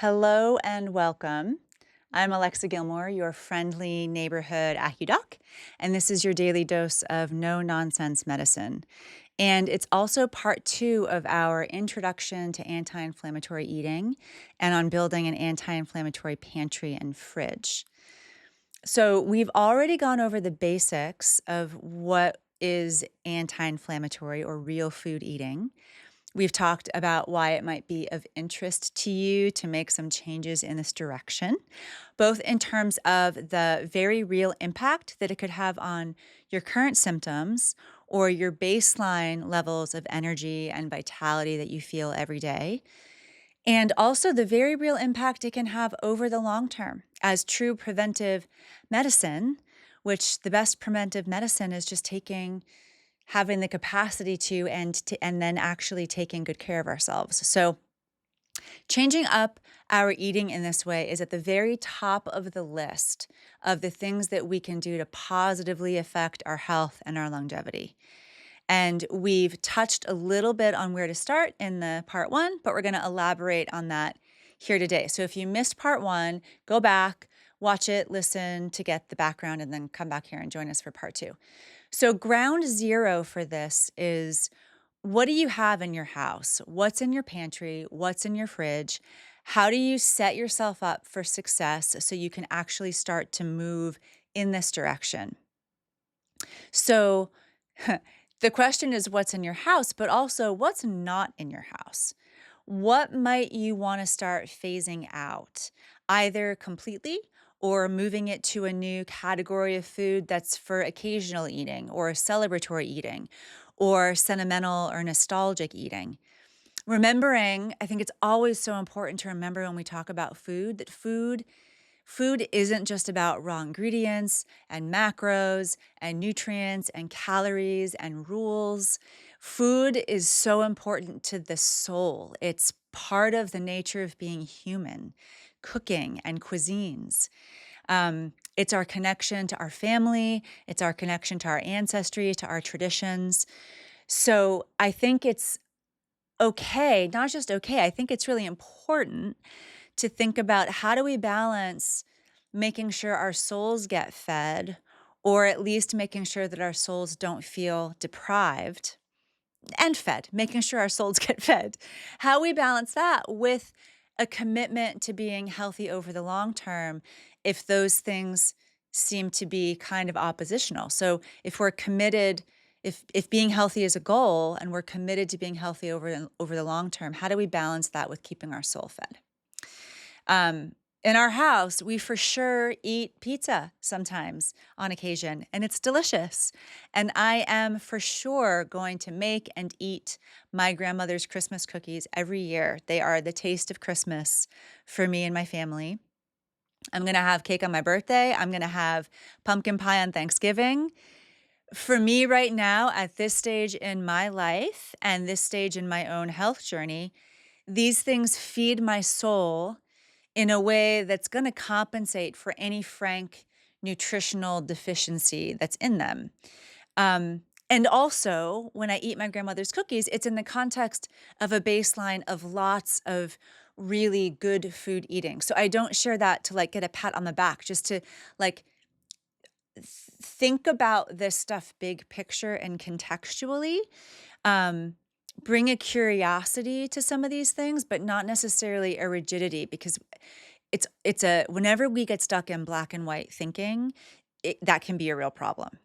Hello and welcome. I'm Alexa Gilmore, your friendly neighborhood AccuDoc, and this is your daily dose of no nonsense medicine. And it's also part two of our introduction to anti inflammatory eating and on building an anti inflammatory pantry and fridge. So, we've already gone over the basics of what is anti inflammatory or real food eating. We've talked about why it might be of interest to you to make some changes in this direction, both in terms of the very real impact that it could have on your current symptoms or your baseline levels of energy and vitality that you feel every day, and also the very real impact it can have over the long term as true preventive medicine, which the best preventive medicine is just having the capacity and then actually taking good care of ourselves. So, changing up our eating in this way is at the very top of the list of the things that we can do to positively affect our health and our longevity. And we've touched a little bit on where to start in the part one, but we're going to elaborate on that here today. So if you missed part one, go back, watch it, listen to get the background, and then come back here and join us for part two. So, ground zero for this is, what do you have in your house? What's in your pantry? What's in your fridge? How do you set yourself up for success so you can actually start to move in this direction? So, the question is what's in your house, but also what's not in your house? What might you want to start phasing out, either completely or moving it to a new category of food that's for occasional eating or celebratory eating or sentimental or nostalgic eating? Remembering, I think it's always so important to remember when we talk about food that food isn't just about raw ingredients and macros and nutrients and calories and rules. Food is so important to the soul. It's part of the nature of being human, cooking and cuisines. It's our connection to our family, it's our connection to our ancestry, to our traditions. So I think it's okay, not just okay, I think it's really important to think about, how do we balance making sure our souls get fed, or at least making sure that our souls don't feel deprived and fed, making sure our souls get fed. How we balance that with a commitment to being healthy over the long term if those things seem to be kind of oppositional. So if we're committed, if being healthy is a goal and we're committed to being healthy over the long term, how do we balance that with keeping our soul fed? Um, in our house, we for sure eat pizza sometimes on occasion, and it's delicious. And I am for sure going to make and eat my grandmother's Christmas cookies every year. They are the taste of Christmas for me and my family. I'm going to have cake on my birthday. I'm going to have pumpkin pie on Thanksgiving. For me right now, at this stage in my life and this stage in my own health journey, these things feed my soul in a way that's going to compensate for any frank nutritional deficiency that's in them. And also, when I eat my grandmother's cookies, it's in the context of a baseline of lots of really good food eating. So I don't share that to like get a pat on the back, just to like think about this stuff big picture and contextually. Um, Bring a curiosity to some of these things, but not necessarily a rigidity, because it's a whenever we get stuck in black and white thinking, that can be a real problem.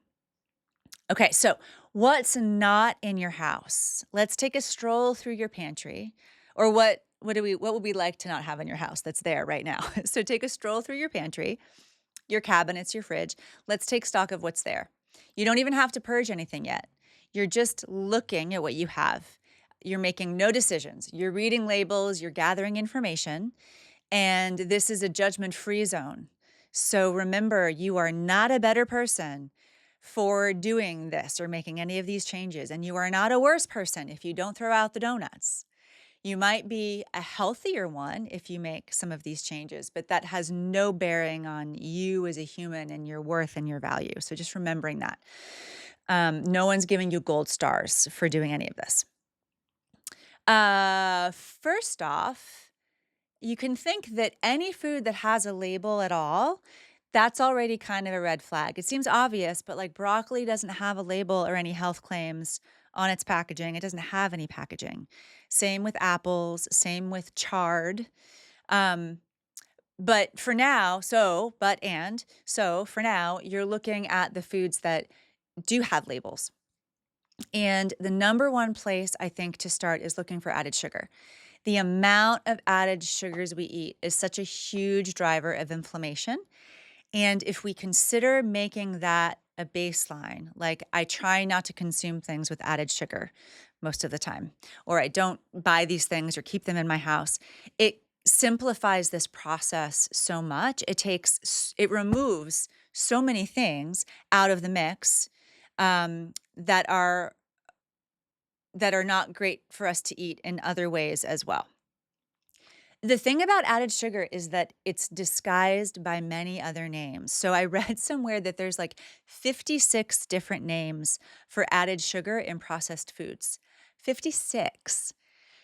Okay, so what's not in your house? Let's take a stroll through your pantry, or what would we like to not have in your house that's there right now? So take a stroll through your pantry, your cabinets, your fridge. Let's take stock of what's there. You don't even have to purge anything yet. You're just looking at what you have. You're making no decisions. You're reading labels, you're gathering information, and this is a judgment-free zone. So remember, you are not a better person for doing this or making any of these changes, and you are not a worse person if you don't throw out the donuts. You might be a healthier one if you make some of these changes, but that has no bearing on you as a human and your worth and your value. So just remembering that. No one's giving you gold stars for doing any of this. First off, you can think that any food that has a label at all, that's already kind of a red flag. It seems obvious, but like broccoli doesn't have a label or any health claims on its packaging. It doesn't have any packaging. Same with apples, same with chard. Um, but for now, so for now, you're looking at the foods that do have labels. And the number one place I think to start is looking for added sugar. The amount of added sugars we eat is such a huge driver of inflammation. And if we consider making that a baseline, like I try not to consume things with added sugar most of the time, or I don't buy these things or keep them in my house, it simplifies this process so much. It removes so many things out of the mix that are not great for us to eat in other ways as well. The thing about added sugar is that it's disguised by many other names. So I read somewhere that there's like 56 different names for added sugar in processed foods. 56.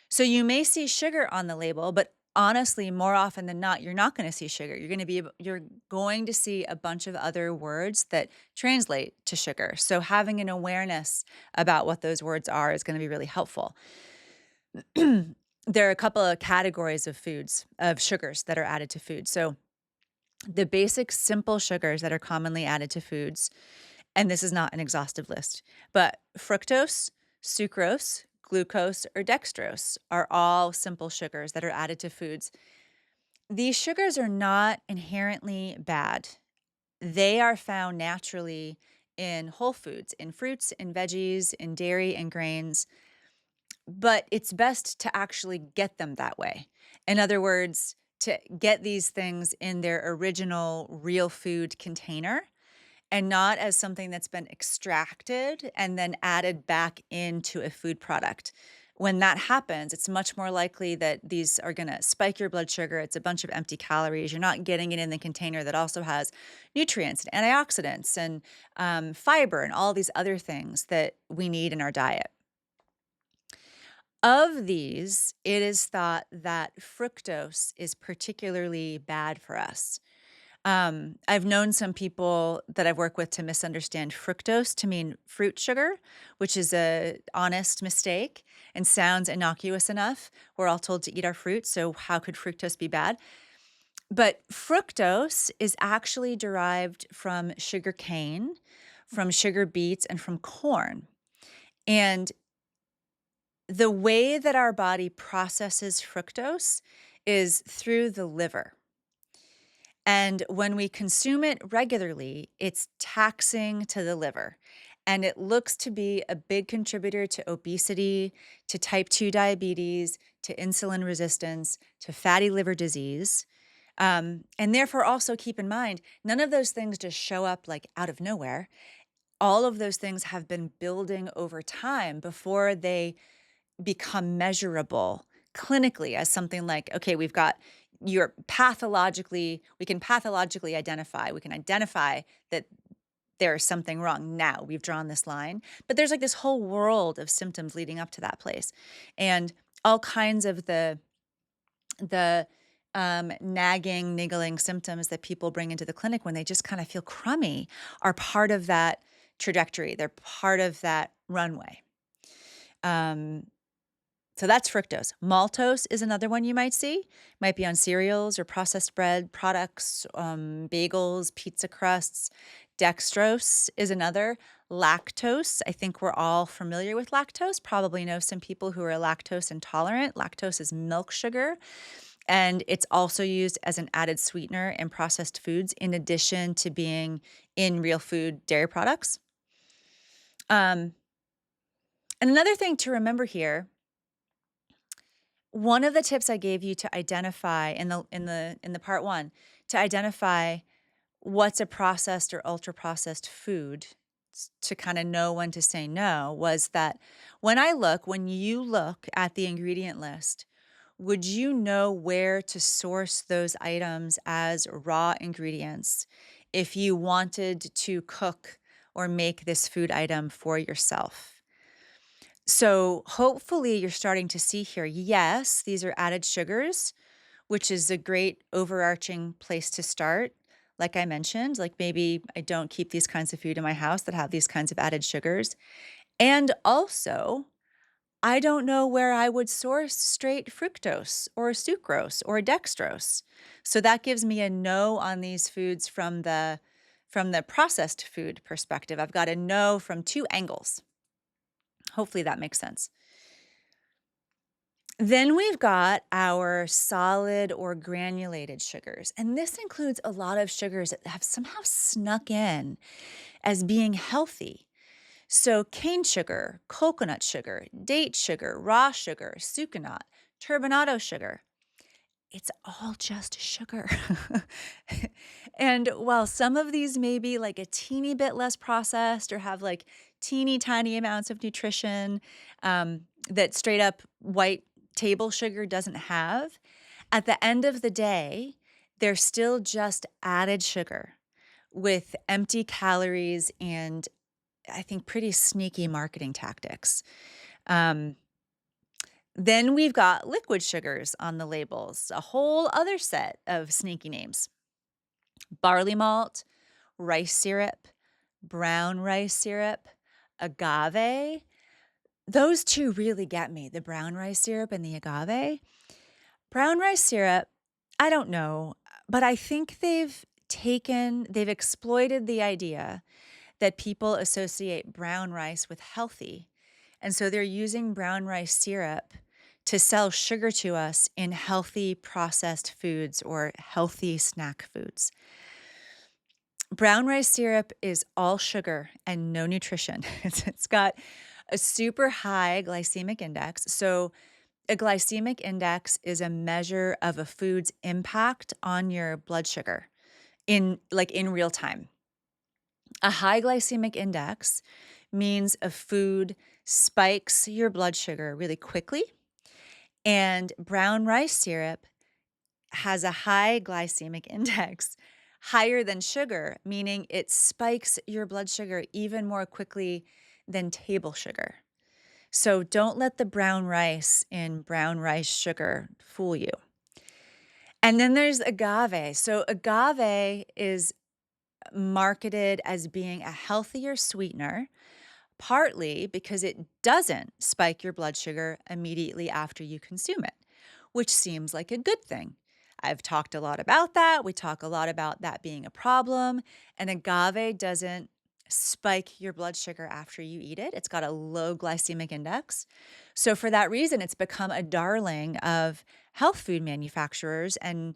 So you may see sugar on the label, but honestly, more often than not, you're not going to see sugar. You're going to see a bunch of other words that translate to sugar. So having an awareness about what those words are is going to be really helpful. There are a couple of categories of sugars that are added to food. So the basic simple sugars that are commonly added to foods, and this is not an exhaustive list, but fructose, sucrose, glucose, or dextrose are all simple sugars that are added to foods. These sugars are not inherently bad. They are found naturally in whole foods, in fruits, in veggies, in dairy and grains, but it's best to actually get them that way. In other words, to get these things in their original real food container and not as something that's been extracted and then added back into a food product. When that happens, it's much more likely that these are going to spike your blood sugar. It's a bunch of empty calories. You're not getting it in the container that also has nutrients and antioxidants and fiber and all these other things that we need in our diet. Of these, it is thought that fructose is particularly bad for us. I've known some people that I've worked with to misunderstand fructose to mean fruit sugar, which is a honest mistake and sounds innocuous enough. We're all told to eat our fruit, so how could fructose be bad? But fructose is actually derived from sugar cane, from sugar beets, and from corn. And the way that our body processes fructose is through the liver. And when we consume it regularly, it's taxing to the liver. And it looks to be a big contributor to obesity, to type 2 diabetes, to insulin resistance, to fatty liver disease. And therefore, also keep in mind, none of those things just show up like out of nowhere. All of those things have been building over time before they become measurable clinically as something like, okay, we can pathologically identify, we can identify that there's something wrong. Now we've drawn this line, but there's like this whole world of symptoms leading up to that place. And all kinds of the nagging, niggling symptoms that people bring into the clinic when they just kind of feel crummy are part of that trajectory. They're part of that runway. So that's fructose. Maltose is another one you might see. Might be on cereals or processed bread products, bagels, pizza crusts. Dextrose is another. Lactose, I think we're all familiar with lactose, probably know some people who are lactose intolerant. Lactose is milk sugar, and it's also used as an added sweetener in processed foods in addition to being in real food dairy products. And another thing to remember here, one of the tips I gave you to identify in the part 1, to identify what's a processed or ultra processed food, to kind of know when to say no, was that when you look at the ingredient list, would you know where to source those items as raw ingredients if you wanted to cook or make this food item for yourself? So hopefully you're starting to see here, yes, these are added sugars. which is a great overarching place to start. Like I mentioned, like maybe I don't keep these kinds of food in my house that have these kinds of added sugars. And also, I don't know where I would source straight fructose or sucrose or dextrose. So that gives me a no on these foods from the processed food perspective. I've got a no from two angles. Hopefully that makes sense. Then we've got our solid or granulated sugars. And this includes a lot of sugars that have somehow snuck in as being healthy. So, cane sugar, coconut sugar, date sugar, raw sugar, sucanat, turbinado sugar, it's all just sugar. And while some of these may be like a teeny bit less processed or have like teeny tiny amounts of nutrition that straight up white table sugar doesn't have, at the end of the day, they're still just added sugar with empty calories and I think pretty sneaky marketing tactics. Um, then we've got liquid sugars on the labels, a whole other set of sneaky names: barley malt, rice syrup, brown rice syrup, agave. Those two really get me, the brown rice syrup and the agave. Brown rice syrup, I don't know, but I think they've exploited the idea that people associate brown rice with healthy. And so they're using brown rice syrup to sell sugar to us in healthy processed foods or healthy snack foods. Brown rice syrup is all sugar and no nutrition. It's got a super high glycemic index. So, a glycemic index is a measure of a food's impact on your blood sugar in real time. A high glycemic index means a food spikes your blood sugar really quickly, and brown rice syrup has a high glycemic index, higher than sugar, meaning it spikes your blood sugar even more quickly than table sugar. So don't let the brown rice in brown rice sugar fool you. And then there's agave. So agave is marketed as being a healthier sweetener, partly because it doesn't spike your blood sugar immediately after you consume it, which seems like a good thing. I've talked a lot about that. We talk a lot about that being a problem. And agave doesn't spike your blood sugar after you eat it. It's got a low glycemic index. So, for that reason, it's become a darling of health food manufacturers and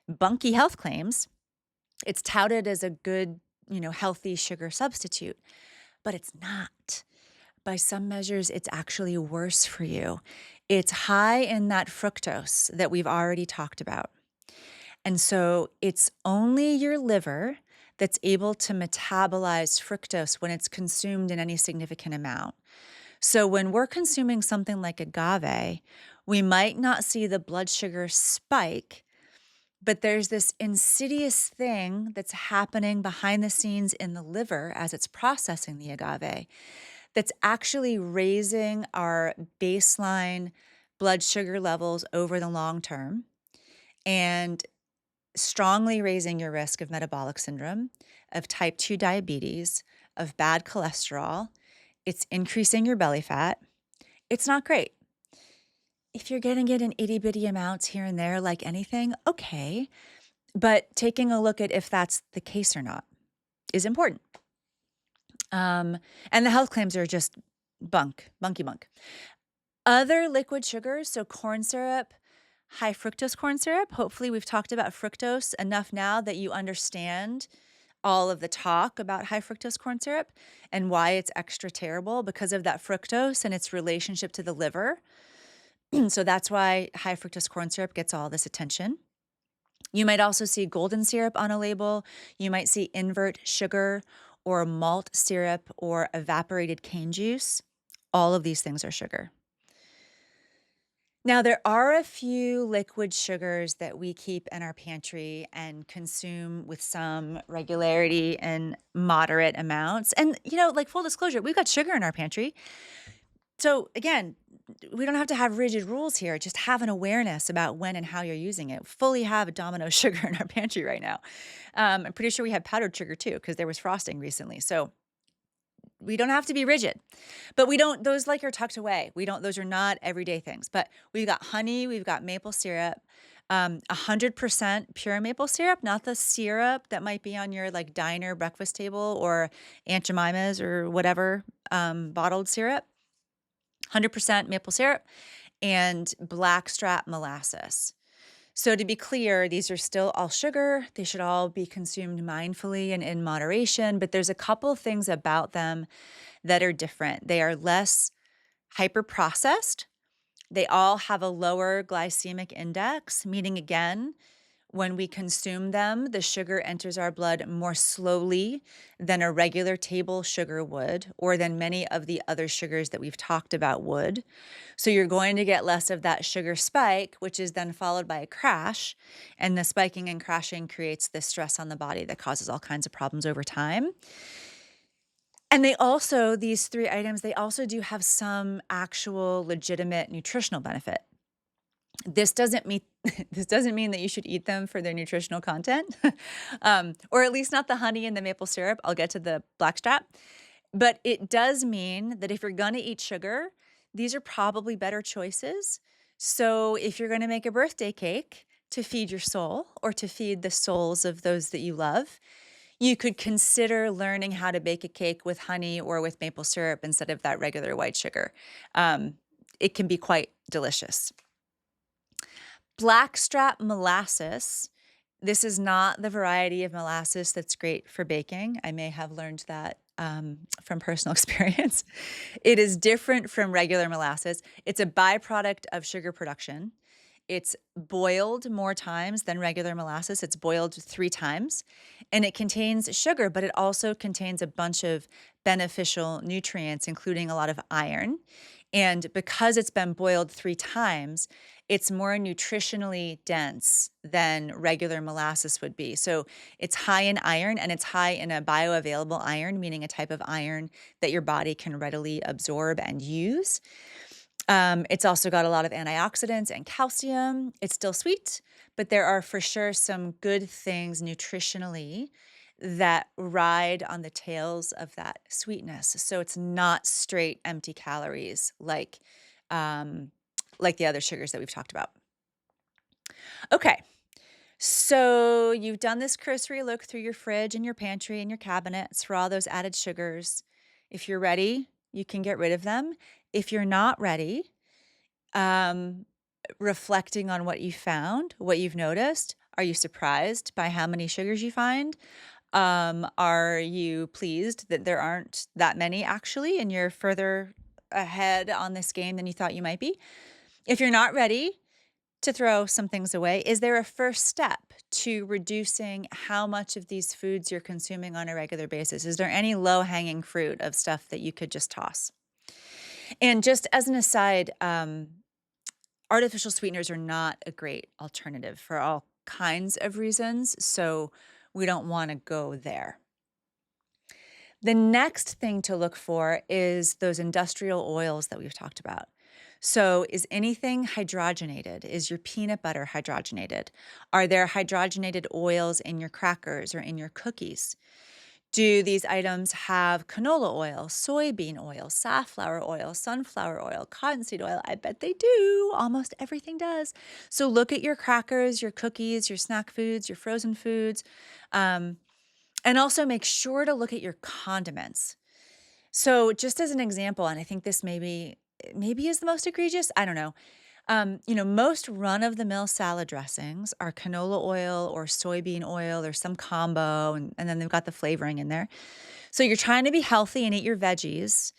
bunky health claims. It's touted as a good, healthy sugar substitute, but it's not. By some measures, it's actually worse for you. It's high in that fructose that we've already talked about. And so it's only your liver that's able to metabolize fructose when it's consumed in any significant amount. So when we're consuming something like agave, we might not see the blood sugar spike, but there's this insidious thing that's happening behind the scenes in the liver as it's processing the agave that's actually raising our baseline blood sugar levels over the long term and strongly raising your risk of metabolic syndrome, of type 2 diabetes, of bad cholesterol. It's increasing your belly fat. It's not great. If you're getting it in itty bitty amounts here and there, like anything, okay. But taking a look at if that's the case or not is important. And the health claims are just bunky bunk. Other liquid sugars, so corn syrup, high fructose corn syrup. Hopefully, we've talked about fructose enough now that you understand all of the talk about high fructose corn syrup and why it's extra terrible because of that fructose and its relationship to the liver. So that's why high fructose corn syrup gets all this attention. You might also see golden syrup on a label. You might see invert sugar or malt syrup or evaporated cane juice. All of these things are sugar. Now, there are a few liquid sugars that we keep in our pantry and consume with some regularity and moderate amounts. And, like full disclosure, we've got sugar in our pantry. So again, we don't have to have rigid rules here. Just have an awareness about when and how you're using it. Fully have a domino sugar in our pantry right now. I'm pretty sure we have powdered sugar too, because there was frosting recently. So we don't have to be rigid, but we don't, those like are tucked away. We don't, those are not everyday things, but we've got honey, we've got maple syrup, 100% pure maple syrup, not the syrup that might be on your like diner breakfast table or Aunt Jemima's or whatever, bottled syrup, 100% maple syrup and blackstrap molasses. So to be clear, these are still all sugar. They should all be consumed mindfully and in moderation, but there's a couple things about them that are different. They are less hyper processed. They all have a lower glycemic index, meaning again, when we consume them, the sugar enters our blood more slowly than a regular table sugar would, or than many of the other sugars that we've talked about would. So you're going to get less of that sugar spike, which is then followed by a crash. And the spiking and crashing creates this stress on the body that causes all kinds of problems over time. And they also, these three items, they also do have some actual legitimate nutritional benefit. This doesn't mean this doesn't mean that you should eat them for their nutritional content, or at least not the honey and the maple syrup. I'll get to the blackstrap. But it does mean that if you're going to eat sugar, these are probably better choices. So if you're going to make a birthday cake to feed your soul or to feed the souls of those that you love, you could consider learning how to bake a cake with honey or with maple syrup instead of that regular white sugar. It can be quite delicious. Blackstrap molasses. This is not the variety of molasses that's great for baking. I may have learned that from personal experience. It is different from regular molasses. It's a byproduct of sugar production. It's boiled more times than regular molasses. It's boiled 3 times, and it contains sugar, but it also contains a bunch of beneficial nutrients, including a lot of iron. And because it's been boiled 3 times, it's more nutritionally dense than regular molasses would be. So it's high in iron, and it's high in a bioavailable iron, meaning a type of iron that your body can readily absorb and use. It's also got a lot of antioxidants and calcium. It's still sweet, but there are for sure some good things nutritionally that ride on the tails of that sweetness. So it's not straight empty calories like the other sugars that we've talked about. Okay, so you've done this cursory look through your fridge and your pantry and your cabinets for all those added sugars. If you're ready, you can get rid of them. If you're not ready, reflecting on what you found, what you've noticed, are you surprised by how many sugars you find? Are you pleased that there aren't that many actually, and you're further ahead on this game than you thought you might be? If you're not ready to throw some things away, is there a first step to reducing how much of these foods you're consuming on a regular basis? Is there any low-hanging fruit of stuff that you could just toss? And just as an aside, artificial sweeteners are not a great alternative for all kinds of reasons, so we don't want to go there. The next thing to look for is those industrial oils that we've talked about. So is anything hydrogenated? Is your peanut butter hydrogenated? Are there hydrogenated oils in your crackers or in your cookies? Do these items have canola oil, soybean oil, safflower oil, sunflower oil, cottonseed oil? I bet they do. Almost everything does. So look at your crackers, your cookies, your snack foods, your frozen foods, and also make sure to look at your condiments. So just as an example, and I think this maybe is the most egregious, I don't know. Most run-of-the-mill salad dressings are canola oil or soybean oil or some combo, and then they've got the flavoring in there. So you're trying to be healthy and eat your veggies,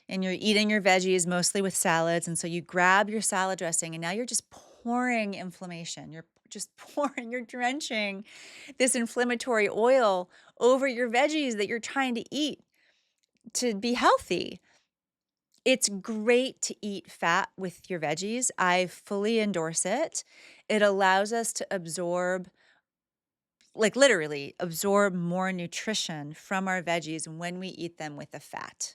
and you're eating your veggies mostly with salads, and so you grab your salad dressing, and now you're just pouring inflammation. You're just pouring, you're drenching this inflammatory oil over your veggies that you're trying to eat to be healthy. It's great to eat fat with your veggies. I fully endorse it. It allows us to absorb, like literally absorb more nutrition from our veggies when we eat them with the fat.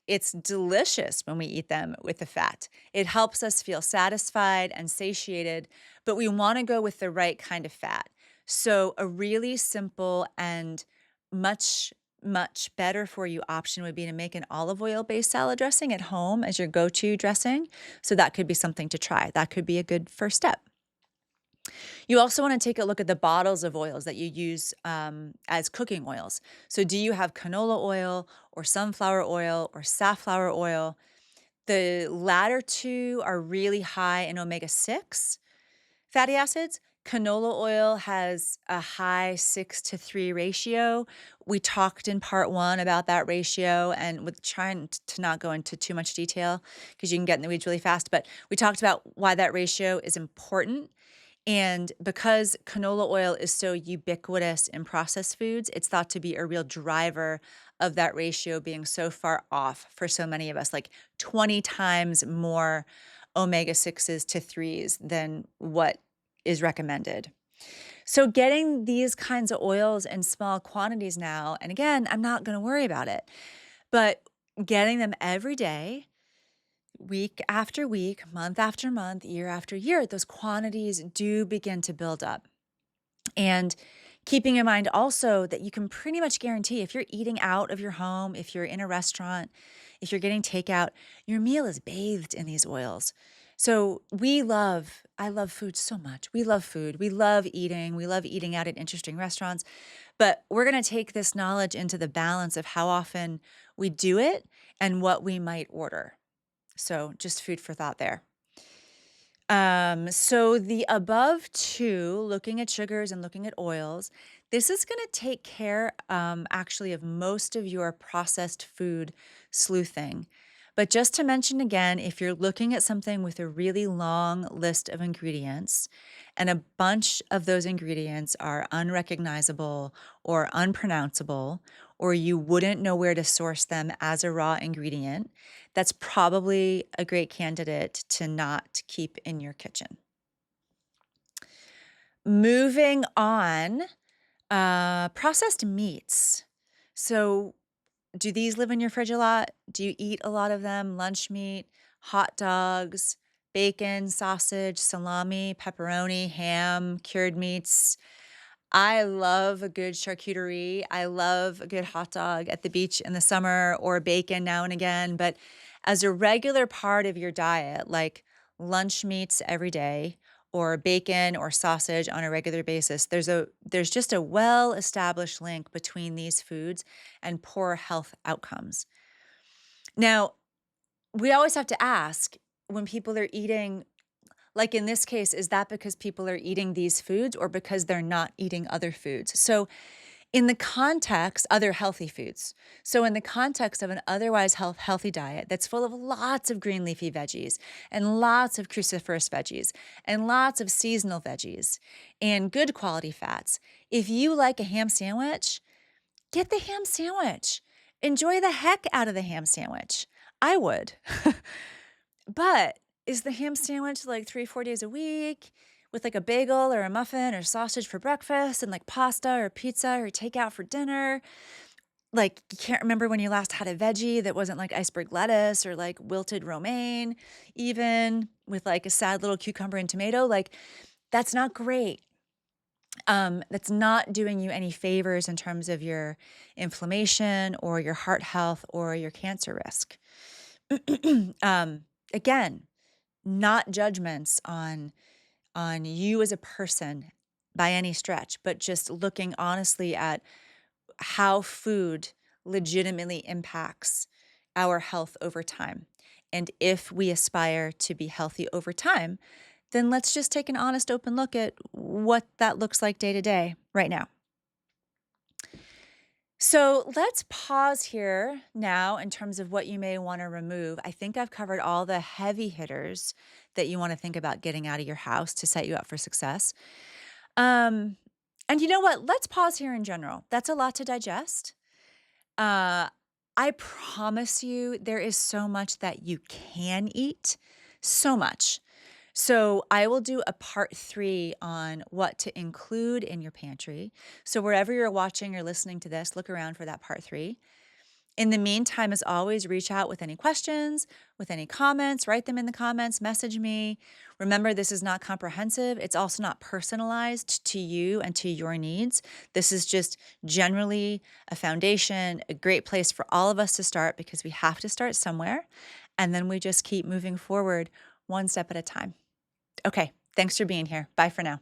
It's delicious when we eat them with the fat. It helps us feel satisfied and satiated, but we wanna go with the right kind of fat. So a really simple and much, much better for you option would be to make an olive oil-based salad dressing at home as your go-to dressing. So that could be something to try. That could be a good first step. You also wanna take a look at the bottles of oils that you use, as cooking oils. So do you have canola oil or sunflower oil or safflower oil? The latter 2 are really high in omega-6 fatty acids. Canola oil has a high 6-to-3 ratio. We talked in part 1 about that ratio and with trying to not go into too much detail because you can get in the weeds really fast, but we talked about why that ratio is important. And because canola oil is so ubiquitous in processed foods, it's thought to be a real driver of that ratio being so far off for so many of us, like 20 times more omega 6s to 3s than what is recommended. So, getting these kinds of oils in small quantities now, and again, I'm not going to worry about it, but getting them every day, week after week, month after month, year after year, those quantities do begin to build up. And keeping in mind also that you can pretty much guarantee if you're eating out of your home, if you're in a restaurant, if you're getting takeout, your meal is bathed in these oils. So I love food so much. We love food. We love eating. We love eating out at interesting restaurants. But we're going to take this knowledge into the balance of how often we do it and what we might order. So just food for thought there. So the above two, looking at sugars and looking at oils, this is going to take care actually of most of your processed food sleuthing. But just to mention again, if you're looking at something with a really long list of ingredients and a bunch of those ingredients are unrecognizable or unpronounceable, or you wouldn't know where to source them as a raw ingredient, that's probably a great candidate to not keep in your kitchen. Moving on, processed meats. So, do these live in your fridge a lot? Do you eat a lot of them? Lunch meat, hot dogs, bacon, sausage, salami, pepperoni, ham, cured meats. I love a good charcuterie. I love a good hot dog at the beach in the summer or bacon now and again. But as a regular part of your diet, like lunch meats every day or bacon or sausage on a regular basis, there's just a well-established link between these foods and poor health outcomes. Now, we always have to ask when people are eating, like in this case, is that because people are eating these foods or because they're not eating other foods? So, in the context, other healthy foods. So, in the context of an otherwise healthy diet that's full of lots of green leafy veggies and lots of cruciferous veggies and lots of seasonal veggies and good quality fats, if you like a ham sandwich, get the ham sandwich. Enjoy the heck out of the ham sandwich. I would. But is the ham sandwich like 3, 4 days a week with like a bagel or a muffin or sausage for breakfast and like pasta or pizza or takeout for dinner? Like you can't remember when you last had a veggie that wasn't like iceberg lettuce or like wilted romaine, even with like a sad little cucumber and tomato. Like that's not great. That's not doing you any favors in terms of your inflammation or your heart health or your cancer risk. Again, not judgments on you as a person by any stretch, but just looking honestly at how food legitimately impacts our health over time. And if we aspire to be healthy over time, then let's just take an honest, open look at what that looks like day to day right now. So let's pause here now in terms of what you may want to remove. I think I've covered all the heavy hitters that you want to think about getting out of your house to set you up for success. Um, and you know what? Let's pause here in general. That's a lot to digest. Uh, I promise you, there is so much that you can eat, so much. So I will do a part 3 on what to include in your pantry. So wherever you're watching or listening to this, look around for that part 3. In the meantime, as always, reach out with any questions, with any comments, write them in the comments, message me. Remember, this is not comprehensive. It's also not personalized to you and to your needs. This is just generally a foundation, a great place for all of us to start because we have to start somewhere. And then we just keep moving forward one step at a time. Okay, thanks for being here. Bye for now.